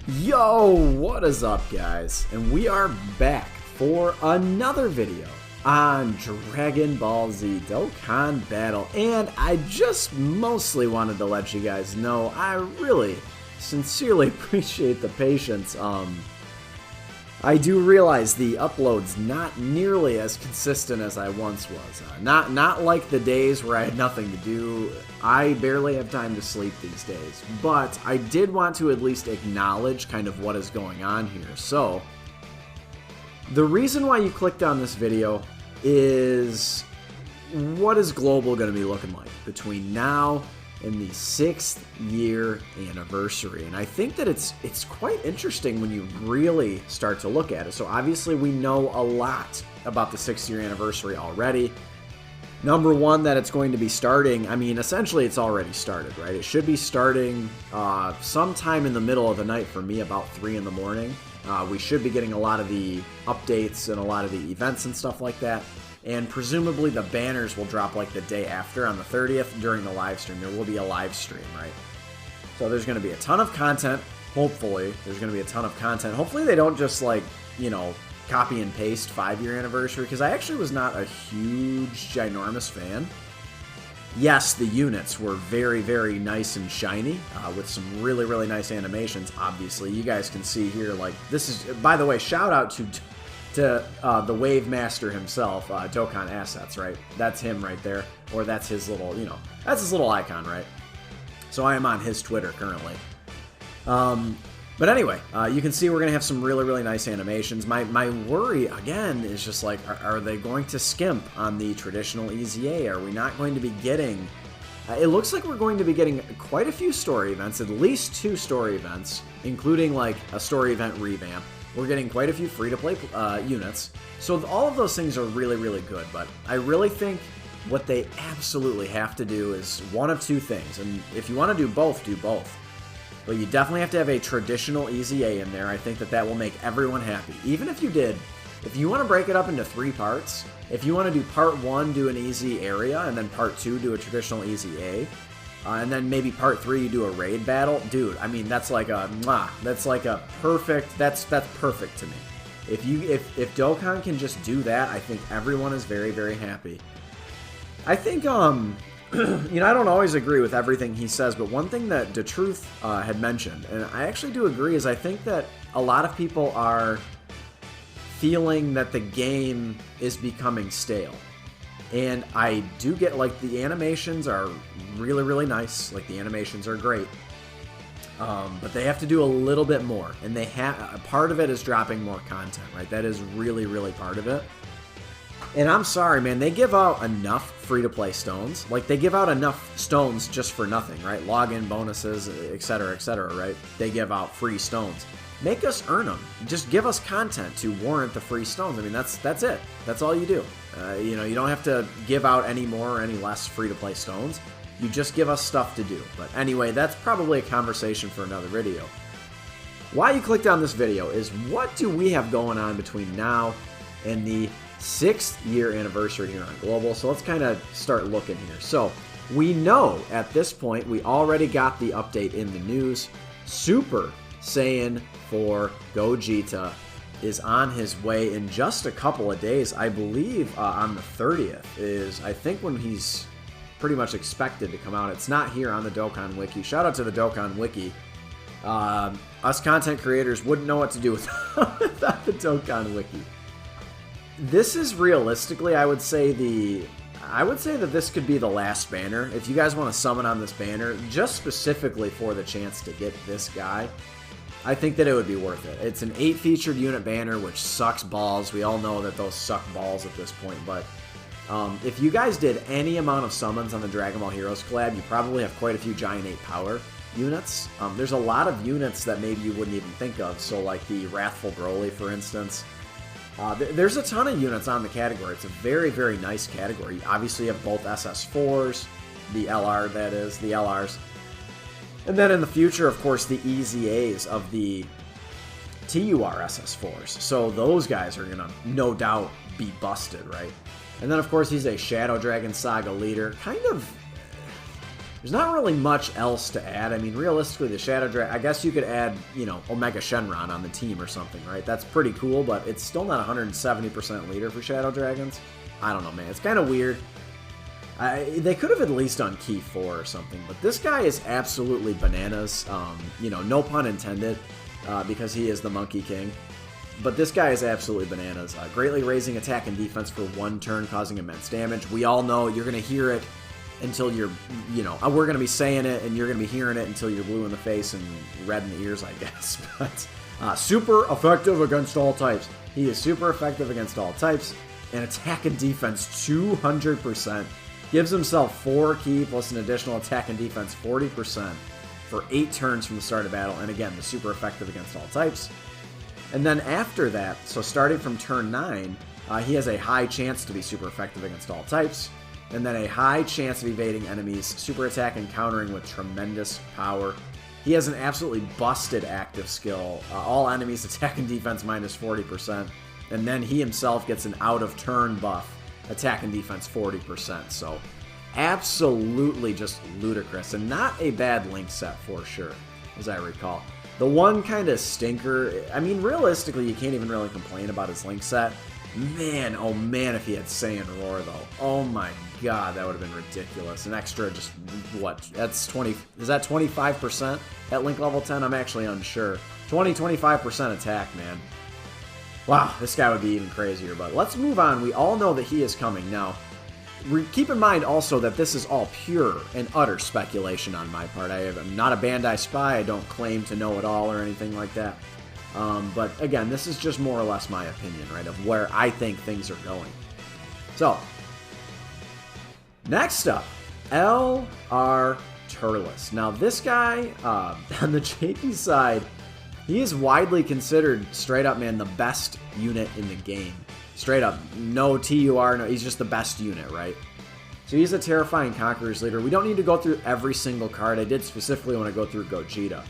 Yo, what is up, guys? And we are back for another video on Dragon Ball Z Dokkan Battle. And I just mostly wanted to let you guys know I really sincerely appreciate the patience. I do realize the upload's not nearly as consistent as I once was. Not like the days where I had nothing to do. I barely have time to sleep these days. But I did want to at least acknowledge kind of what is going on here. So, the reason why you clicked on this video is what is global going to be looking like between now and the 6th year anniversary. And I think that it's quite interesting when you really start to look at it. So obviously we know a lot about the 6th year anniversary already. Number one, that it's going to be starting, I mean, essentially it's already started, right? It should be starting sometime in the middle of the night for me, about 3 in the morning. We should be getting a lot of the updates and a lot of the events and stuff like that. And presumably the banners will drop like the day after on the 30th during the live stream. There will be a live stream, right? So there's going to be a ton of content. Hopefully, there's going to be a ton of content. Hopefully they don't just like, you know, copy and paste 5-year anniversary, because I actually was not a huge, ginormous fan. Yes, the units were very, very nice and shiny with some really, really nice animations. Obviously, you guys can see here, like, this is, by the way, shout out to the Wave Master himself, Dokkan Assets, right? That's him right there. Or that's his little, you know, that's his little icon, right? So I am on his Twitter currently. But anyway, you can see we're going to have some really, really nice animations. My worry, again, is just like, are they going to skimp on the traditional EZA? Are we not going to be getting... it looks like we're going to be getting quite a few story events, at least 2 story events, including like a story event revamp. We're getting quite a few free-to-play units. So all of those things are really, really good. But I really think what they absolutely have to do is one of 2 things. And if you want to do both, do both. But you definitely have to have a traditional EZA in there. I think that will make everyone happy. Even if you did, if you want to break it up into 3 parts, if you want to do part 1, do an EZ area, and then part 2, do a traditional EZA, and then maybe part 3 you do a raid battle, dude, I mean, that's like a that's like a perfect, that's perfect to me. If Dokkan can just do that, I think everyone is very, very happy. I think you know, I don't always agree with everything he says, but one thing that DeTruth had mentioned, and I actually do agree, is I think that a lot of people are feeling that the game is becoming stale. And I do get, like, the animations are really, really nice. Like, the animations are great. But they have to do a little bit more. And they have, part of it is dropping more content, right? That is really, really part of it. And I'm sorry, man, they give out enough free-to-play stones. Like, they give out enough stones just for nothing, right? Login bonuses, etc., right? They give out free stones. Make us earn them. Just give us content to warrant the free stones. I mean, that's it. That's all you do. You know, you don't have to give out any more or any less free-to-play stones. You just give us stuff to do. But anyway, that's probably a conversation for another video. Why you clicked on this video is, what do we have going on between now and the 6th year anniversary here on Global? So let's kind of start looking here. So we know at this point, we already got the update in the news. Super Saiyan 4 Gogeta is on his way in just a couple of days. I believe on the 30th is, I think, when he's pretty much expected to come out. It's not here on the Dokkan Wiki. Shout out to the Dokkan Wiki. Us content creators wouldn't know what to do without the Dokkan Wiki. This is realistically, I would say that this could be the last banner. If you guys want to summon on this banner, just specifically for the chance to get this guy, I think that it would be worth it. It's an 8 featured unit banner, which sucks balls. We all know that those suck balls at this point, but if you guys did any amount of summons on the Dragon Ball Heroes collab, you probably have quite a few Giant 8 power units. There's a lot of units that maybe you wouldn't even think of, so like the Wrathful Broly, for instance. There's a ton of units on the category. It's a very, very nice category. Obviously, you have both SS4s, the LR, that is, the LRs. And then in the future, of course, the EZAs of the TUR SS4s. So those guys are going to, no doubt, be busted, right? And then, of course, he's a Shadow Dragon Saga leader. Kind of, There's not really much else to add. I mean, realistically, the Shadow Dragon, I guess you could add, you know, Omega Shenron on the team or something, right? That's pretty cool, but it's still not 170% leader for Shadow Dragons. I don't know, man. It's kind of weird. They could have at least done Key 4 or something, but this guy is absolutely bananas. You know, no pun intended, because he is the Monkey King. But this guy is absolutely bananas. Greatly raising attack and defense for 1 turn, causing immense damage. We all know you're going to hear it until you're, you know, we're going to be saying it and you're going to be hearing it until you're blue in the face and red in the ears, I guess. But super effective against all types. He is super effective against all types. And attack and defense 200%. Gives himself 4 key plus an additional attack and defense 40% for 8 turns from the start of battle. And again, the super effective against all types. And then after that, so starting from turn 9, he has a high chance to be super effective against all types. And then a high chance of evading enemies, super attack and countering with tremendous power. He has an absolutely busted active skill. All enemies attack and defense minus 40%. And then he himself gets an out-of-turn buff, attack and defense 40%. So absolutely just ludicrous. And not a bad link set for sure, as I recall. The one kind of stinker, I mean, realistically, you can't even really complain about his link set. Man, oh man, if he had Saiyan Roar, though. Oh my god, that would have been ridiculous. An extra, just, what, that's 20, is that 25% at link level 10? I'm actually unsure. 25% attack, man. Wow, this guy would be even crazier, but let's move on. We all know that he is coming. Now, keep in mind also that this is all pure and utter speculation on my part. I'm not a Bandai spy. I don't claim to know it all or anything like that. But again, this is just more or less my opinion, right, of where I think things are going. So, next up, LR Turles. Now, this guy, on the JP side, he is widely considered, straight up, man, the best unit in the game. Straight up, no TUR, no, he's just the best unit, right? So he's a Terrifying Conqueror's leader. We don't need to go through every single card. I did specifically want to go through Gogeta.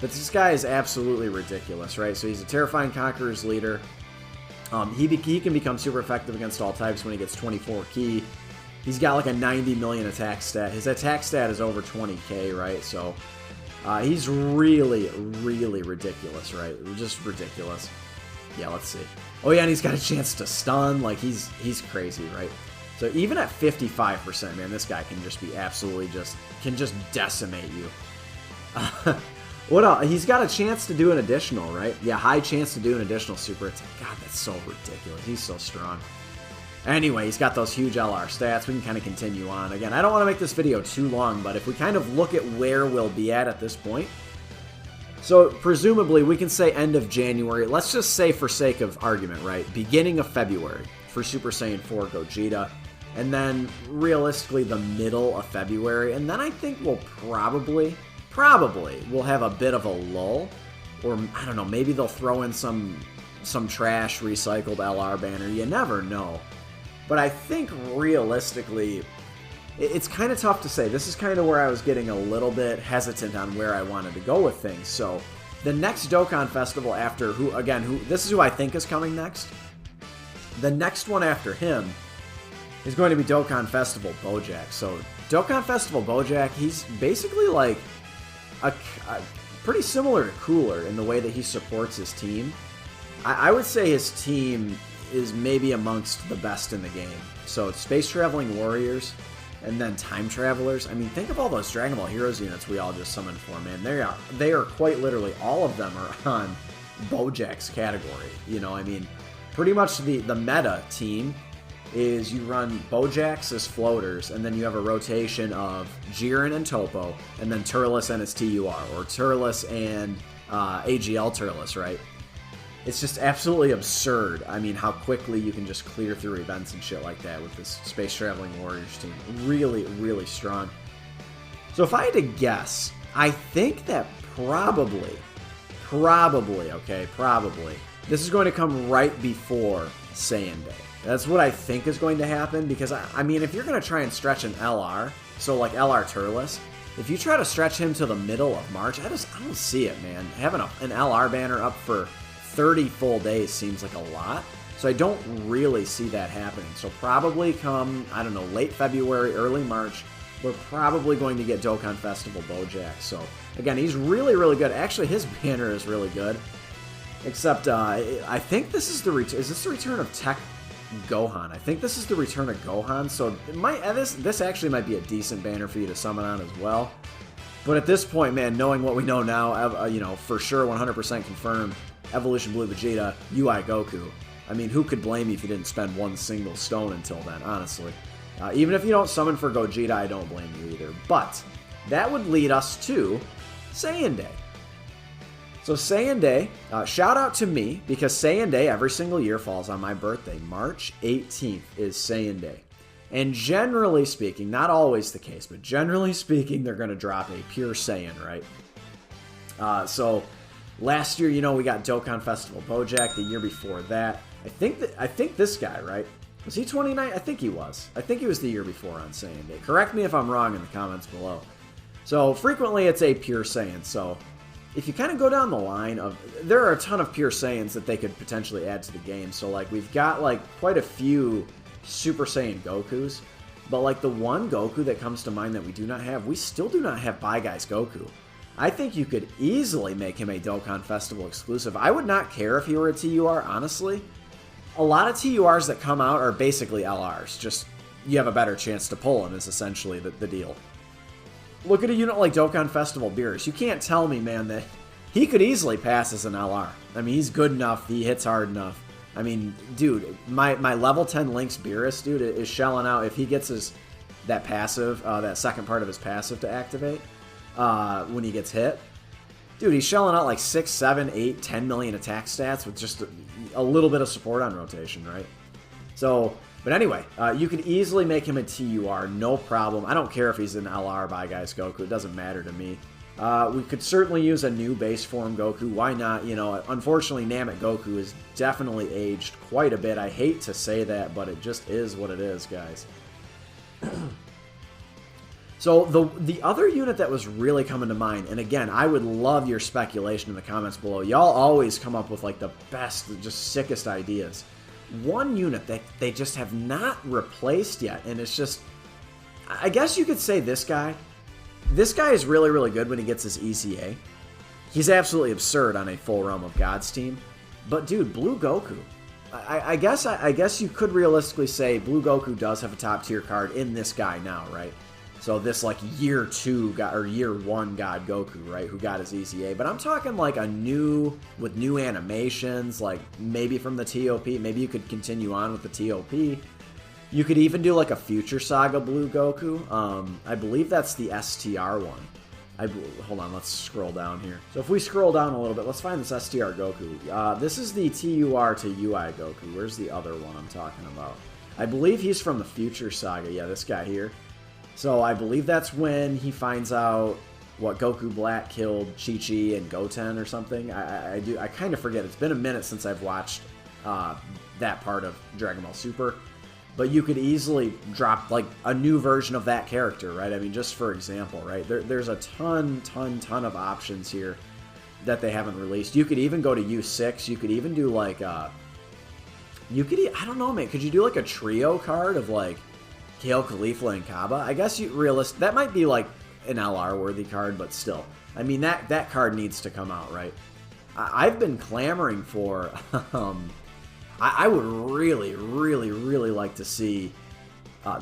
But this guy is absolutely ridiculous, right? So he's a Terrifying Conqueror's leader. He can become super effective against all types when he gets 24 key. He's got like a 90 million attack stat. His attack stat is over 20k, right? So he's really, really ridiculous, right? Just ridiculous. Yeah, let's see. Oh yeah, and he's got a chance to stun. Like, he's crazy, right? So even at 55%, man, this guy can just be absolutely can just decimate you. What else? He's got a chance to do an additional, right? Yeah, high chance to do an additional super attack. God, that's so ridiculous. He's so strong. Anyway, he's got those huge LR stats. We can kind of continue on. Again, I don't want to make this video too long, but if we kind of look at where we'll be at this point. So, presumably, we can say end of January. Let's just say, for sake of argument, right? Beginning of February for Super Saiyan 4 Gogeta. And then, realistically, the middle of February. And then I think we'll probably we'll have a bit of a lull, or I don't know, maybe they'll throw in some trash recycled LR banner. You never know. But I think realistically, it's kind of tough to say. This is kind of where I was getting a little bit hesitant on where I wanted to go with things. So the next Dokkan Festival after this is who I think is coming next. The next one after him is going to be Dokkan Festival Bojack. So Dokkan Festival Bojack, he's basically like a pretty similar to Cooler in the way that he supports his team. I would say his team is maybe amongst the best in the game. So it's Space Traveling Warriors and then Time Travelers. I mean, think of all those Dragon Ball Heroes units we all just summoned for, man. They are quite literally, all of them are on Bojack's category. You know, I mean, pretty much the meta team is you run Bojacks as floaters, and then you have a rotation of Jiren and Topo, and then Turles and his TUR, or Turles and AGL Turles, right? It's just absolutely absurd. I mean, how quickly you can just clear through events and shit like that with this Space Traveling Warriors team. Really, really strong. So if I had to guess, I think that probably, this is going to come right before Saiyan Day. That's what I think is going to happen, because, I mean, if you're going to try and stretch an LR, so like LR Turles, if you try to stretch him to the middle of March, I don't see it, man. Having an LR banner up for 30 full days seems like a lot, so I don't really see that happening. So probably come, I don't know, late February, early March, we're probably going to get Dokkan Festival Bojack. So, again, he's really, really good. Actually, his banner is really good. Except, I think this is the return. Is this the return of Tech Gohan? I think this is the return of Gohan. So, it might, this actually might be a decent banner for you to summon on as well. But at this point, man, knowing what we know now, you know, for sure, 100% confirmed, Evolution Blue Vegeta, UI Goku. I mean, who could blame you if you didn't spend one single stone until then, honestly. Even if you don't summon for Gogeta, I don't blame you either. But that would lead us to Saiyan Day. So Saiyan Day, shout out to me, because Saiyan Day every single year falls on my birthday. March 18th is Saiyan Day. And generally speaking, not always the case, but generally speaking, they're going to drop a pure Saiyan, right? So last year, you know, we got Dokkan Festival Bojack. The year before that, I think this guy, right? Was he 29? I think he was. I think he was the year before on Saiyan Day. Correct me if I'm wrong in the comments below. So frequently it's a pure Saiyan. So if you kind of go down the line of, there are a ton of pure Saiyans that they could potentially add to the game. So like we've got like quite a few Super Saiyan Gokus, but like the one Goku that comes to mind that we do not have, we still do not have Bye Guys Goku. I think you could easily make him a Dokkan Festival exclusive. I would not care if he were a TUR, honestly. A lot of TURs that come out are basically LRs. Just, you have a better chance to pull him is essentially the deal. Look at a unit like Dokkan Festival Beerus. You can't tell me, man, that he could easily pass as an LR. I mean, he's good enough. He hits hard enough. I mean, dude, my level 10 Lynx Beerus, dude, is shelling out. If he gets that passive, that second part of his passive to activate when he gets hit, dude, he's shelling out like 6, 7, 8, 10 million attack stats with just a little bit of support on rotation, right? So, but anyway, you could easily make him a TUR, no problem. I don't care if he's an LR by Guys Goku. It doesn't matter to me. We could certainly use a new base form Goku. Why not? You know, unfortunately, Namek Goku is definitely aged quite a bit. I hate to say that, but it just is what it is, guys. So the other unit that was really coming to mind, and again, I would love your speculation in the comments below. Y'all always come up with like the best, just sickest ideas. One unit that they just have not replaced yet, and it's just, I guess you could say this guy. This guy is really, really good when he gets his ECA. He's absolutely absurd on a full Realm of Gods team. But dude, Blue Goku. I guess you could realistically say Blue Goku does have a top tier card in this guy now, right? So this like year 2 god or year 1 god Goku, right, who got his ECA. But I'm talking like a new, with new animations, like maybe from the TOP. Maybe you could continue on with the TOP. You could even do like a Future Saga Blue Goku. I believe that's the STR one. Hold on, let's scroll down here. So if we scroll down a little bit, let's find this STR Goku. This is the TUR to UI Goku. Where's the other one I'm talking about? I believe he's from the Future Saga. Yeah, this guy here. So I believe that's when he finds out what Goku Black killed Chi-Chi and Goten or something. I kind of forget. It's been a minute since I've watched that part of Dragon Ball Super. But you could easily drop like a new version of that character, right? I mean, just for example, right? There's a ton of options here that they haven't released. You could even go to U6. You could even do like I don't know, man. Could you do like a trio card of like Kale, Khalifa, and Kaba? I guess that might be like an LR worthy card, but still. I mean, that card needs to come out, right? I've been clamoring for I would really like to see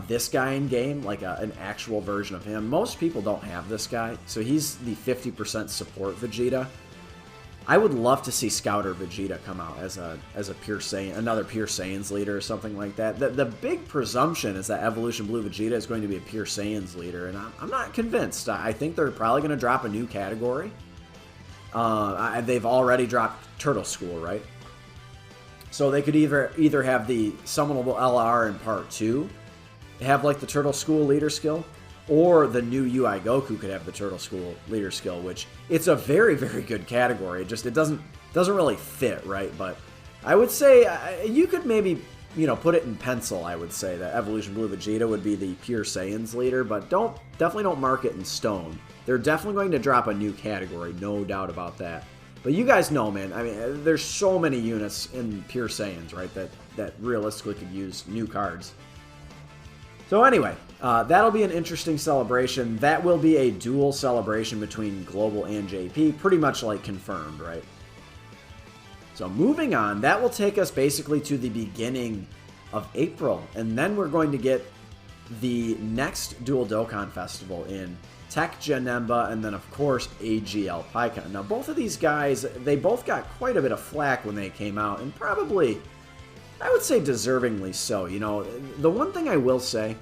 this guy in game, like an actual version of him. Most people don't have this guy, so he's the 50% support Vegeta. I would love to see Scouter Vegeta come out as a pure Saiyan, another pure Saiyans leader or something like that. The big presumption is that Evolution Blue Vegeta is going to be a pure Saiyans leader, and I'm not convinced. I think they're probably going to drop a new category. They've already dropped Turtle School, right? So they could either have the summonable LR in part 2, have like the Turtle School leader skill, or the new UI Goku could have the Turtle School leader skill, which it's a very good category. It doesn't really fit, right? But I would say you could maybe, you know, put it in pencil. I would say that Evolution Blue Vegeta would be the pure Saiyans leader, but definitely don't mark it in stone. They're definitely going to drop a new category, no doubt about that. But you guys know, man, I mean, there's so many units in Pure Saiyans, right, that realistically could use new cards. So anyway, that'll be an interesting celebration. That will be a dual celebration between Global and JP, pretty much like confirmed, right? So moving on, that will take us basically to the beginning of April, and then we're going to get the next Dual Dokkan Festival in Tech Janemba, and then of course AGL PyCon. Now both of these guys, they both got quite a bit of flack when they came out, and probably, I would say deservingly so. You know, the one thing I will say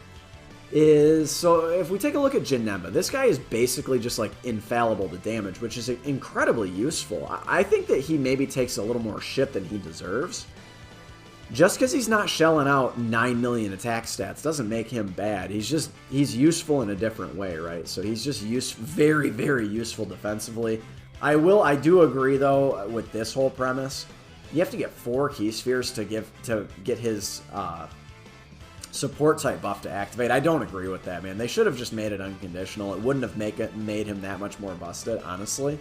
is, so if we take a look at Janemba, this guy is basically just like infallible to damage, which is incredibly useful. I think that he maybe takes a little more shit than he deserves. Just because he's not shelling out 9 million attack stats doesn't make him bad. He's useful in a different way, right? So he's just very, very useful defensively. I do agree though with this whole premise. You have to get 4 key spheres to get his support type buff to activate. I don't agree with that, man. They should have just made it unconditional. It wouldn't have made him that much more busted, honestly.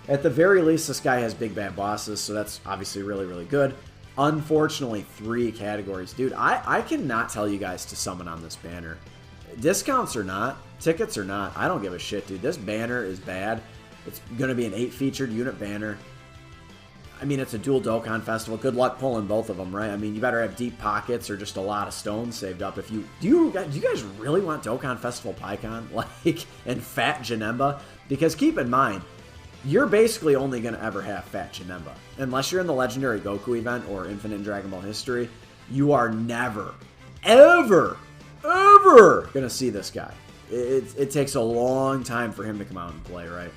At the very least, this guy has big bad bosses, so that's obviously really, really good. Unfortunately, 3 categories. Dude, I cannot tell you guys to summon on this banner. Discounts or not, tickets or not, I don't give a shit, dude. This banner is bad. It's going to be an 8 featured unit banner. I mean, it's a dual Dokkan festival. Good luck pulling both of them, right? I mean, you better have deep pockets or just a lot of stones saved up. Do you guys really want Dokkan Festival PyCon, like, and Fat Janemba? Because keep in mind, you're basically only going to ever have Fat Janemba. Unless you're in the Legendary Goku event or Infinite Dragon Ball History, you are never, ever going to see this guy. It takes a long time for him to come out and play, right?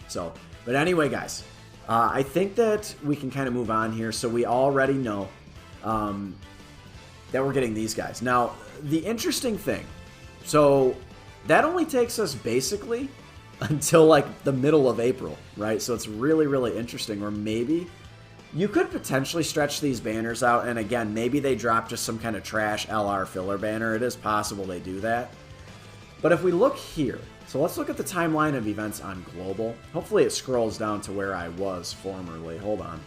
So, but anyway, guys, I think that we can kind of move on here. So we already know that we're getting these guys. Now, the interesting thing, so that only takes us basically until like the middle of April, right? So it's really, really interesting. Or maybe you could potentially stretch these banners out, and again, maybe they drop just some kind of trash LR filler banner. It is possible they do that. But if we look here, so let's look at the timeline of events on Global. Hopefully it scrolls down to where I was formerly. Hold on.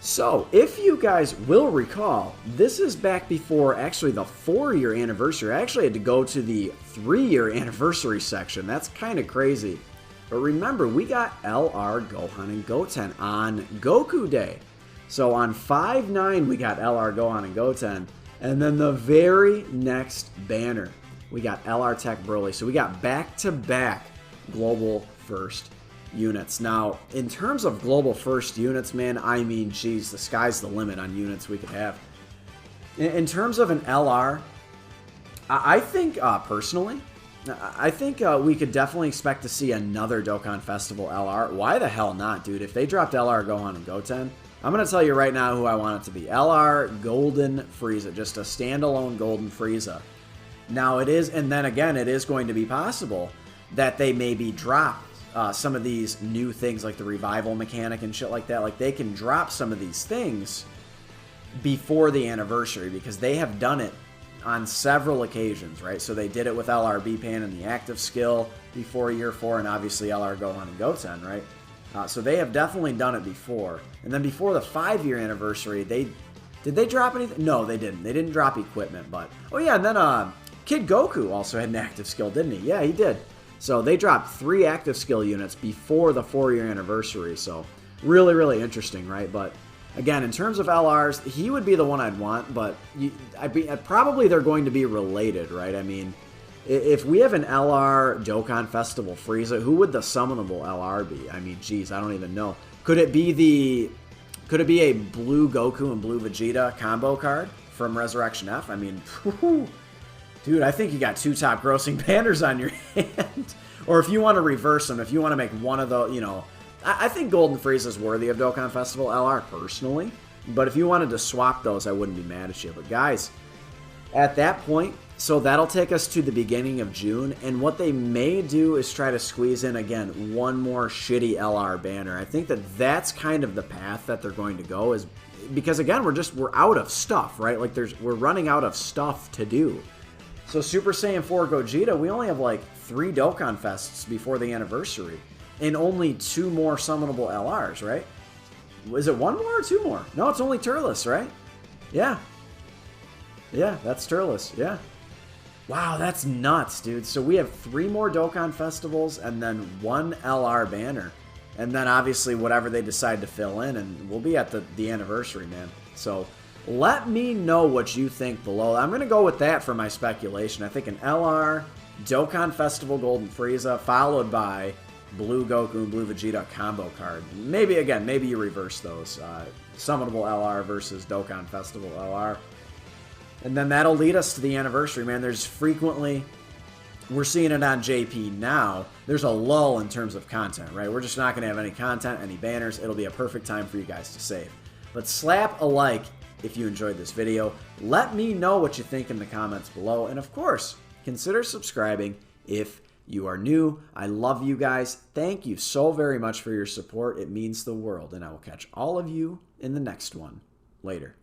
So, if you guys will recall, this is back before actually the 4-year anniversary. I actually had to go to the 3-year anniversary section. That's kind of crazy. But remember, we got LR, Gohan, and Goten on Goku Day. So on 5/9, we got LR, Gohan, and Goten. And then the very next banner, we got LR Tech Broly. So we got back-to-back Global First units. Now, in terms of Global First units, man, I mean, geez, the sky's the limit on units we could have. In terms of an LR, I think, personally, I think we could definitely expect to see another Dokkan Festival LR. Why the hell not, dude? If they dropped LR, Gohan, and Goten, I'm going to tell you right now who I want it to be. LR Golden Frieza, just a standalone Golden Frieza. Now it is, and then again, it is going to be possible that they maybe drop some of these new things like the revival mechanic and shit like that. Like they can drop some of these things before the anniversary because they have done it on several occasions, right? So they did it with LR Pan and the active skill before year 4, and obviously LR Gohan and Goten, right? So they have definitely done it before. And then before the 5-year anniversary, did they drop anything? No, they didn't. They didn't drop equipment, but oh yeah, and then Kid Goku also had an active skill, didn't he? Yeah, he did. So they dropped 3 active skill units before the 4-year anniversary. So really, really interesting, right? But again, in terms of LRs, he would be the one I'd want, but probably they're going to be related, right? I mean, if we have an LR Dokkan Festival Frieza, who would the summonable LR be? I mean, geez, I don't even know. Could it be a blue Goku and blue Vegeta combo card from Resurrection F? I mean, whew, dude, I think you got 2 top grossing banners on your hand. Or if you want to reverse them, if you want to make one of the, you know, I think Golden Frieza is worthy of Dokkan Festival LR personally. But if you wanted to swap those, I wouldn't be mad at you. But guys, at that point, so that'll take us to the beginning of June. And what they may do is try to squeeze in, again, one more shitty LR banner. I think that that's kind of the path that they're going to go, is because, again, we're out of stuff, right? Like we're running out of stuff to do. So Super Saiyan 4 Gogeta, we only have like 3 Dokkan Fests before the anniversary. And only 2 more summonable LRs, right? Is it 1 more or 2 more? No, it's only Turles, right? Yeah. Yeah, that's Turles. Yeah. Wow, that's nuts, dude. So we have 3 more Dokkan festivals and then 1 LR banner. And then obviously whatever they decide to fill in, and we'll be at the anniversary, man. So let me know what you think below. I'm going to go with that for my speculation. I think an LR, Dokkan Festival Golden Frieza, followed by Blue Goku and Blue Vegeta combo card. Maybe, again, maybe you reverse those. Summonable LR versus Dokkan Festival LR. And then that'll lead us to the anniversary, man. There's frequently, we're seeing it on JP now, there's a lull in terms of content, right? We're just not going to have any content, any banners. It'll be a perfect time for you guys to save. But slap a like if you enjoyed this video. Let me know what you think in the comments below. And of course, consider subscribing if you are new. I love you guys. Thank you so very much for your support. It means the world. And I will catch all of you in the next one. Later.